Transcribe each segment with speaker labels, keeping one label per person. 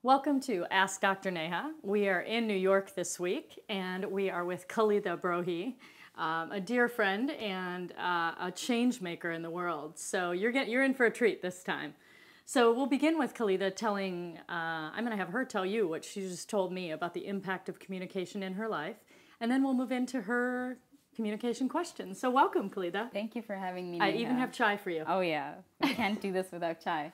Speaker 1: Welcome to Ask Dr. Neha. We are in New York this week, and we are with Khalida Brohi, a dear friend and a change maker in the world. So you're in for a treat this time. So we'll begin with Khalida telling, I'm going to have her tell you what she just told me about the impact of communication in her life, and then we'll move into her communication questions. So welcome, Khalida.
Speaker 2: Thank you for having me,
Speaker 1: I
Speaker 2: Neha.
Speaker 1: even have chai for you.
Speaker 2: Oh yeah, we can't do this without chai.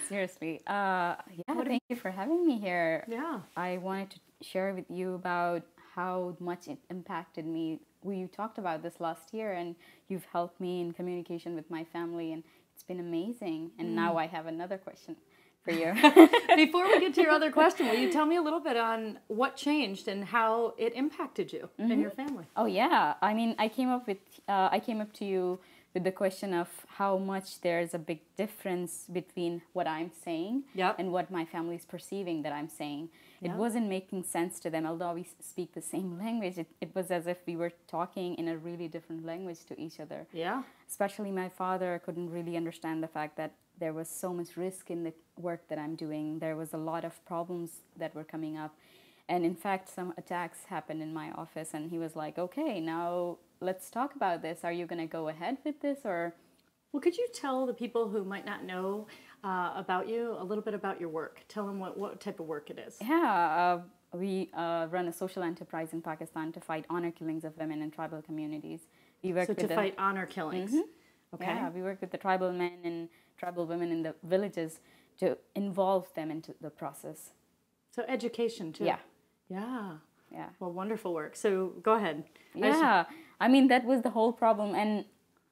Speaker 2: Seriously. Thank you for having me here.
Speaker 1: Yeah.
Speaker 2: I wanted to share with you about how much it impacted me. We talked about this last year, and you've helped me in communication with my family, and it's been amazing. And now I have another question for you.
Speaker 1: Before we get to your other question, will you tell me a little bit on what changed and how it impacted you and your family?
Speaker 2: Oh yeah, I mean, I came up to you with the question of how much there's a big difference between what I'm saying
Speaker 1: Yep.
Speaker 2: and what my family is perceiving that I'm saying. It
Speaker 1: Yep.
Speaker 2: wasn't making sense to them, although we speak the same language. It was as if we were talking in a really different language to each other.
Speaker 1: Yeah.
Speaker 2: Especially my father couldn't really understand the fact that there was so much risk in the work that I'm doing. There was a lot of problems that were coming up. And in fact, some attacks happened in my office, and he was like, okay, now let's talk about this. Are you going to go ahead with this, or?
Speaker 1: Well, could you tell the people who might not know about you a little bit about your work? Tell them what type of work it is.
Speaker 2: Yeah, we run a social enterprise in Pakistan to fight honor killings of women in tribal communities. We work
Speaker 1: So
Speaker 2: with
Speaker 1: to fight honor killings. Okay.
Speaker 2: Yeah, we work with the tribal men and tribal women in the villages to involve them into the process.
Speaker 1: So education too.
Speaker 2: Yeah.
Speaker 1: Yeah.
Speaker 2: Yeah.
Speaker 1: Well, wonderful work. So go ahead.
Speaker 2: Yeah, I mean, that was the whole problem. And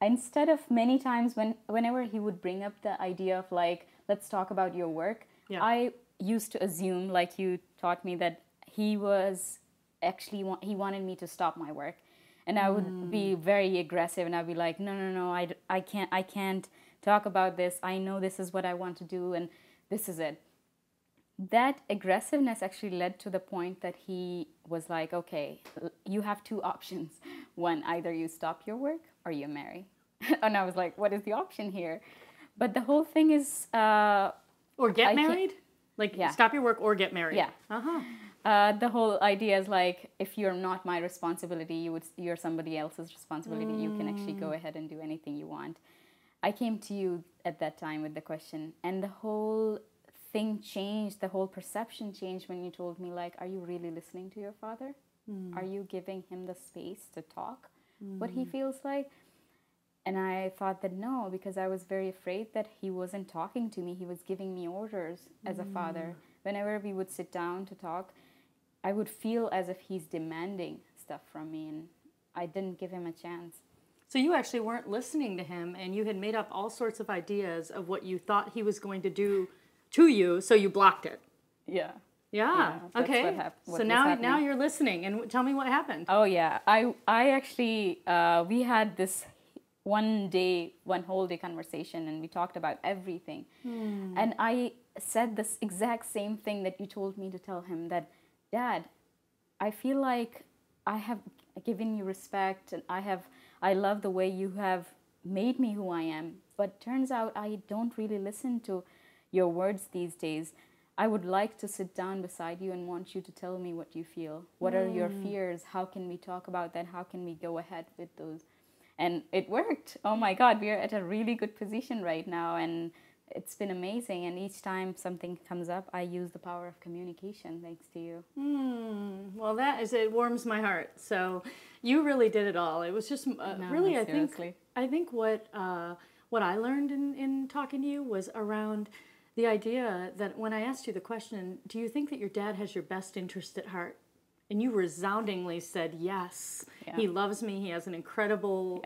Speaker 2: instead of many times whenever he would bring up the idea of like, let's talk about your work,
Speaker 1: Yeah.
Speaker 2: I used to assume, like you taught me, that he was actually, he wanted me to stop my work. And I would be very aggressive, and I'd be like, no, I can't talk about this. I know this is what I want to do, and this is it. That aggressiveness actually led to the point that he was like, okay, you have two options. One, either you stop your work or you marry. And I was like, what is the option here? But the whole thing is...
Speaker 1: Or get
Speaker 2: I can't-
Speaker 1: married? Like
Speaker 2: Yeah.
Speaker 1: stop your work or get married.
Speaker 2: Yeah.
Speaker 1: Uh-huh.
Speaker 2: The whole idea is like, if you're not my responsibility, you're somebody else's responsibility. You can actually go ahead and do anything you want. I came to you at that time with the question, and the whole thing changed. The whole perception changed when you told me, like, are you really listening to your father? Are you giving him the space to talk what he feels like? And I thought that no, because I was very afraid that he wasn't talking to me. He was giving me orders as a father. Whenever we would sit down to talk, I would feel as if he's demanding stuff from me, and I didn't give him a chance.
Speaker 1: So you actually weren't listening to him, and you had made up all sorts of ideas of what you thought he was going to do to you, so you blocked it.
Speaker 2: Yeah.
Speaker 1: Yeah.
Speaker 2: that's
Speaker 1: okay.
Speaker 2: what
Speaker 1: So
Speaker 2: was
Speaker 1: now
Speaker 2: happening.
Speaker 1: you're listening, and tell me what happened.
Speaker 2: Oh yeah, I actually we had this one whole day conversation, and we talked about everything. And I said this exact same thing that you told me to tell him, that Dad, I feel like I have given you respect, and I love the way you have made me who I am, but turns out I don't really listen to your words these days. I would like to sit down beside you and want you to tell me what you feel. What are your fears? How can we talk about that? How can we go ahead with those? And it worked. Oh my God, we are at a really good position right now, and it's been amazing. And each time something comes up, I use the power of communication, thanks to you.
Speaker 1: Well, it warms my heart. So you really did it all. It was just really,
Speaker 2: seriously.
Speaker 1: I think what I learned in talking to you was around the idea that when I asked you the question, do you think that your dad has your best interest at heart? And you resoundingly said yes.
Speaker 2: Yeah.
Speaker 1: He loves me. He has an incredible,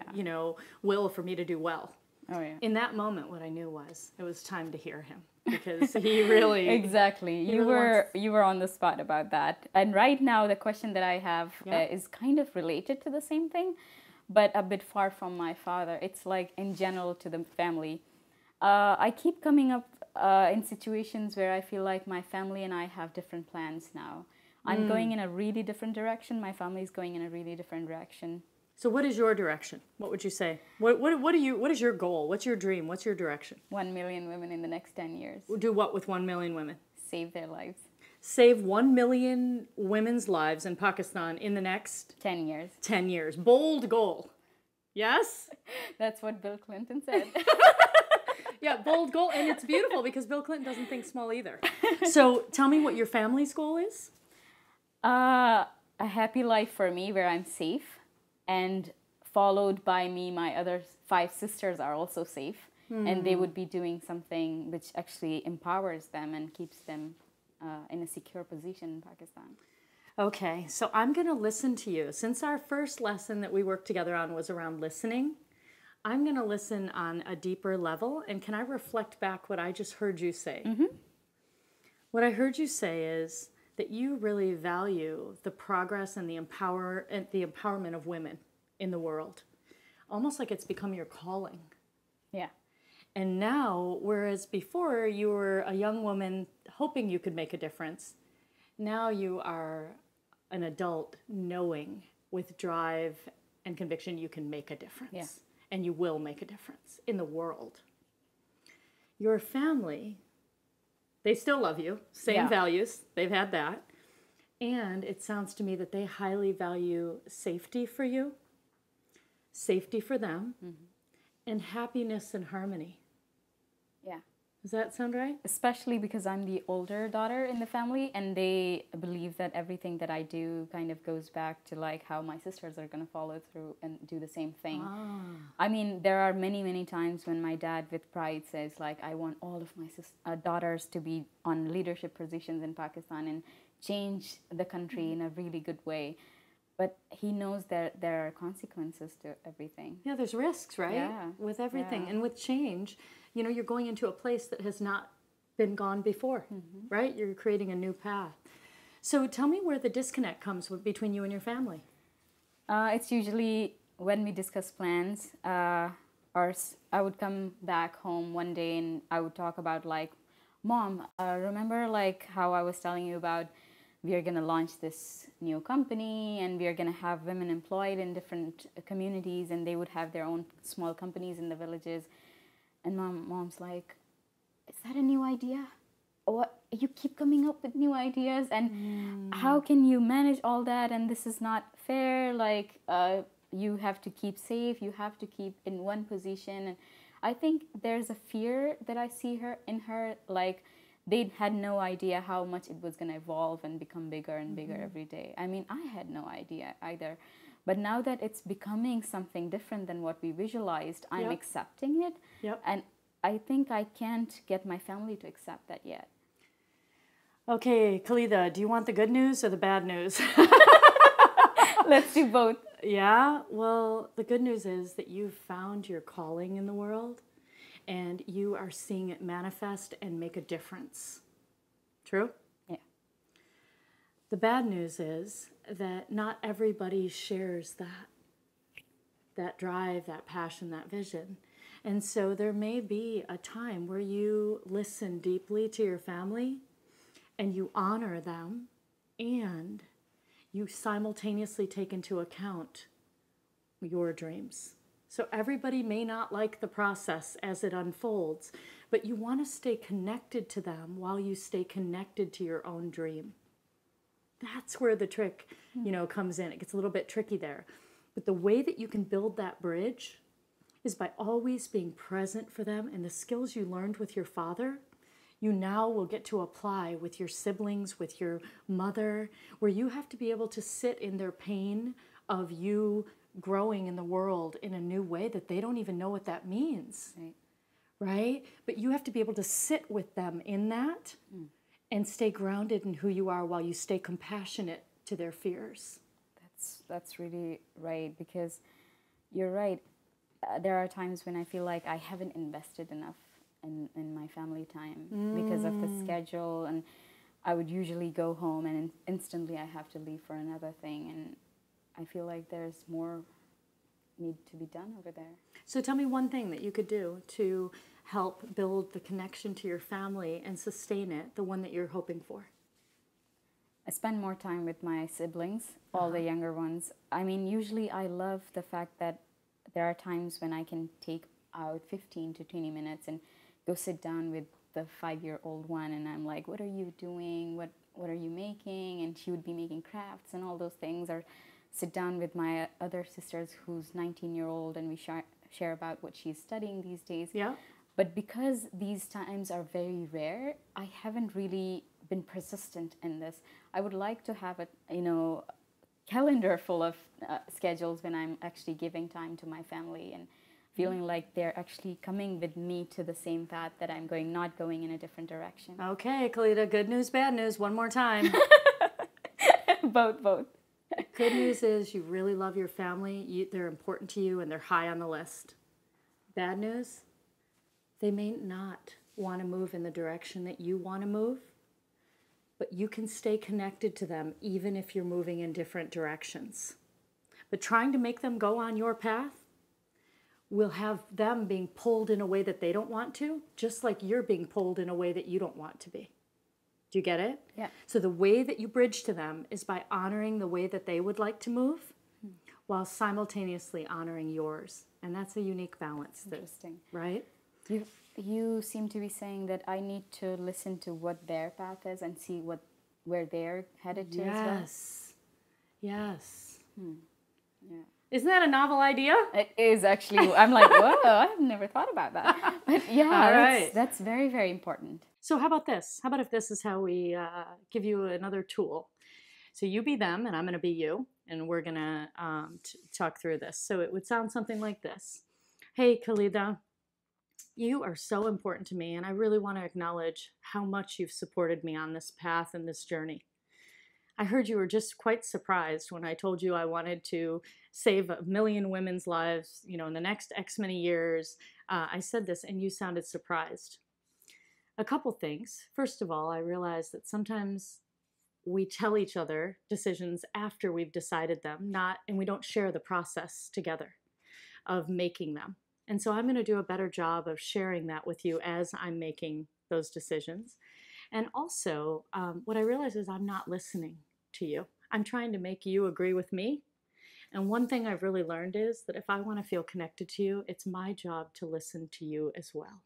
Speaker 1: will for me to do well.
Speaker 2: Oh yeah.
Speaker 1: In that moment, what I knew was it was time to hear him, because he really
Speaker 2: Exactly. You were on the spot about that. And right now, the question that I have is kind of related to the same thing, but a bit far from my father. It's like in general to the family. I keep coming up in situations where I feel like my family and I have different plans now. I'm going in a really different direction. My family is going in a really different direction.
Speaker 1: So what is your direction? What would you say? What is your goal? What's your dream? What's your direction?
Speaker 2: 1 million women in the next 10 years.
Speaker 1: Do what with 1 million women?
Speaker 2: save their lives.
Speaker 1: Save 1 million women's lives in Pakistan in the next
Speaker 2: 10 years.
Speaker 1: 10 years. Bold goal. Yes?
Speaker 2: That's what Bill Clinton said.
Speaker 1: Yeah, bold goal. And it's beautiful because Bill Clinton doesn't think small either. So tell me what your family's goal is.
Speaker 2: A happy life for me where I'm safe, and followed by me, my other 5 sisters are also safe. And they would be doing something which actually empowers them and keeps them in a secure position in Pakistan.
Speaker 1: Okay, so I'm going to listen to you. Since our first lesson that we worked together on was around listening, I'm going to listen on a deeper level. And can I reflect back what I just heard you say? What I heard you say is that you really value the progress and the empowerment of women in the world. Almost like it's become your calling.
Speaker 2: Yeah.
Speaker 1: And now, whereas before you were a young woman hoping you could make a difference, now you are an adult knowing with drive and conviction you can make a difference.
Speaker 2: Yeah.
Speaker 1: And you will make a difference in the world. Your family, they still love you, same values, they've had that. And it sounds to me that they highly value safety for you, safety for them, and happiness and harmony.
Speaker 2: Yeah.
Speaker 1: Does that sound right?
Speaker 2: Especially because I'm the older daughter in the family, and they believe that everything that I do kind of goes back to like how my sisters are going to follow through and do the same thing. I mean, there are many, many times when my dad with pride says like, I want all of my daughters to be on leadership positions in Pakistan and change the country in a really good way. But he knows that there are consequences to everything.
Speaker 1: Yeah, there's risks, right?
Speaker 2: Yeah.
Speaker 1: With everything.
Speaker 2: Yeah.
Speaker 1: And with change, you know, you're going into a place that has not been gone before, right? You're creating a new path. So tell me where the disconnect comes between you and your family.
Speaker 2: It's usually when we discuss plans, I would come back home one day and I would talk about like, Mom, remember like how I was telling you about we are going to launch this new company and we are going to have women employed in different communities, and they would have their own small companies in the villages. And mom's like, is that a new idea? What, you keep coming up with new ideas, and how can you manage all that? And this is not fair. Like, you have to keep safe. You have to keep in one position. And I think there's a fear that I see in her, like, they had no idea how much it was going to evolve and become bigger and bigger every day. I mean, I had no idea either. But now that it's becoming something different than what we visualized, I'm accepting it. And I think I can't get my family to accept that yet.
Speaker 1: Okay, Khalida, do you want the good news or the bad news?
Speaker 2: Let's do both.
Speaker 1: Yeah, well, the good news is that you've found your calling in the world and you are seeing it manifest and make a difference. True?
Speaker 2: Yeah.
Speaker 1: The bad news is that not everybody shares that drive, that passion, that vision. And so there may be a time where you listen deeply to your family and you honor them and you simultaneously take into account your dreams. So everybody may not like the process as it unfolds, but you want to stay connected to them while you stay connected to your own dream. That's where the trick, comes in. It gets a little bit tricky there. But the way that you can build that bridge is by always being present for them, and the skills you learned with your father, you now will get to apply with your siblings, with your mother, where you have to be able to sit in their pain of you growing in the world in a new way that they don't even know what that means, right? But you have to be able to sit with them in that and stay grounded in who you are while you stay compassionate to their fears.
Speaker 2: That's really right, because you're right. There are times when I feel like I haven't invested enough in my family time because of the schedule, and I would usually go home and instantly I have to leave for another thing, and I feel like there's more need to be done over there.
Speaker 1: So tell me one thing that you could do to help build the connection to your family and sustain it, the one that you're hoping for.
Speaker 2: I spend more time with my siblings, all the younger ones. I mean, usually I love the fact that there are times when I can take out 15 to 20 minutes and go sit down with the 5-year-old one, and I'm like, what are you doing? What are you making? And she would be making crafts and all those things, or sit down with my other sisters who's 19-year-old, and we share about what she's studying these days.
Speaker 1: Yeah.
Speaker 2: But because these times are very rare, I haven't really been persistent in this. I would like to have a calendar full of schedules when I'm actually giving time to my family and feeling like they're actually coming with me to the same path that I'm going, not going in a different direction.
Speaker 1: Okay, Khalida, good news, bad news, one more time.
Speaker 2: Both.
Speaker 1: Good news is you really love your family, they're important to you, and they're high on the list. Bad news, they may not want to move in the direction that you want to move, but you can stay connected to them even if you're moving in different directions. But trying to make them go on your path will have them being pulled in a way that they don't want to, just like you're being pulled in a way that you don't want to be. Do you get it?
Speaker 2: Yeah.
Speaker 1: So the way that you bridge to them is by honoring the way that they would like to move while simultaneously honoring yours. And that's a unique balance.
Speaker 2: Interesting.
Speaker 1: Right?
Speaker 2: You seem to be saying that I need to listen to what their path is and see where they're headed to as well.
Speaker 1: Yes.
Speaker 2: Yeah.
Speaker 1: Isn't that a novel idea?
Speaker 2: It is actually. I'm like, whoa, I've never thought about that. But yeah,
Speaker 1: All right.
Speaker 2: that's very, very important.
Speaker 1: So how about this? How about if this is how we give you another tool? So you be them and I'm going to be you, and we're going to talk through this. So it would sound something like this. Hey, Khalida, you are so important to me, and I really want to acknowledge how much you've supported me on this path and this journey. I heard you were just quite surprised when I told you I wanted to save 1 million women's lives, in the next X many years. I said this and you sounded surprised. A couple things. First of all, I realized that sometimes we tell each other decisions after we've decided them, and we don't share the process together of making them. And so I'm going to do a better job of sharing that with you as I'm making those decisions. And also, what I realize is I'm not listening to you. I'm trying to make you agree with me. And one thing I've really learned is that if I want to feel connected to you, it's my job to listen to you as well.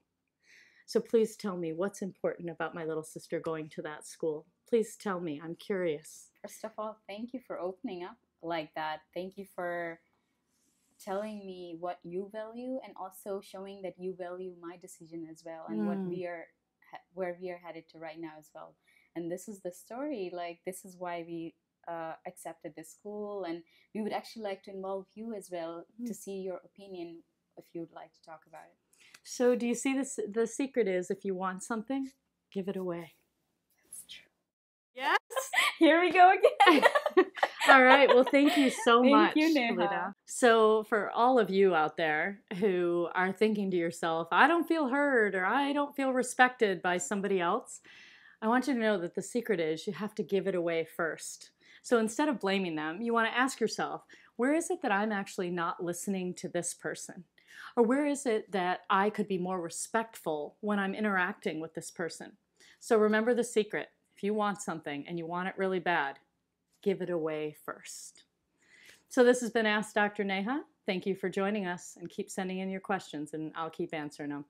Speaker 1: So please tell me what's important about my little sister going to that school. Please tell me. I'm curious.
Speaker 2: First of all, thank you for opening up like that. Thank you for telling me what you value, and also showing that you value my decision as well, and where we are headed to right now as well. And this is the story. Like, this is why we accepted this school, and we would actually like to involve you as well to see your opinion if you would like to talk about it.
Speaker 1: So do you see this? The secret is, if you want something, give it away.
Speaker 2: That's true.
Speaker 1: Yes.
Speaker 2: Here we go again.
Speaker 1: All right. Well, thank you so much,
Speaker 2: Thank you, Neha.
Speaker 1: Khalida. So for all of you out there who are thinking to yourself, I don't feel heard, or I don't feel respected by somebody else, I want you to know that the secret is you have to give it away first. So instead of blaming them, you want to ask yourself, where is it that I'm actually not listening to this person? Or where is it that I could be more respectful when I'm interacting with this person? So remember the secret. If you want something and you want it really bad, give it away first. So this has been Ask Dr. Neha. Thank you for joining us, and keep sending in your questions and I'll keep answering them.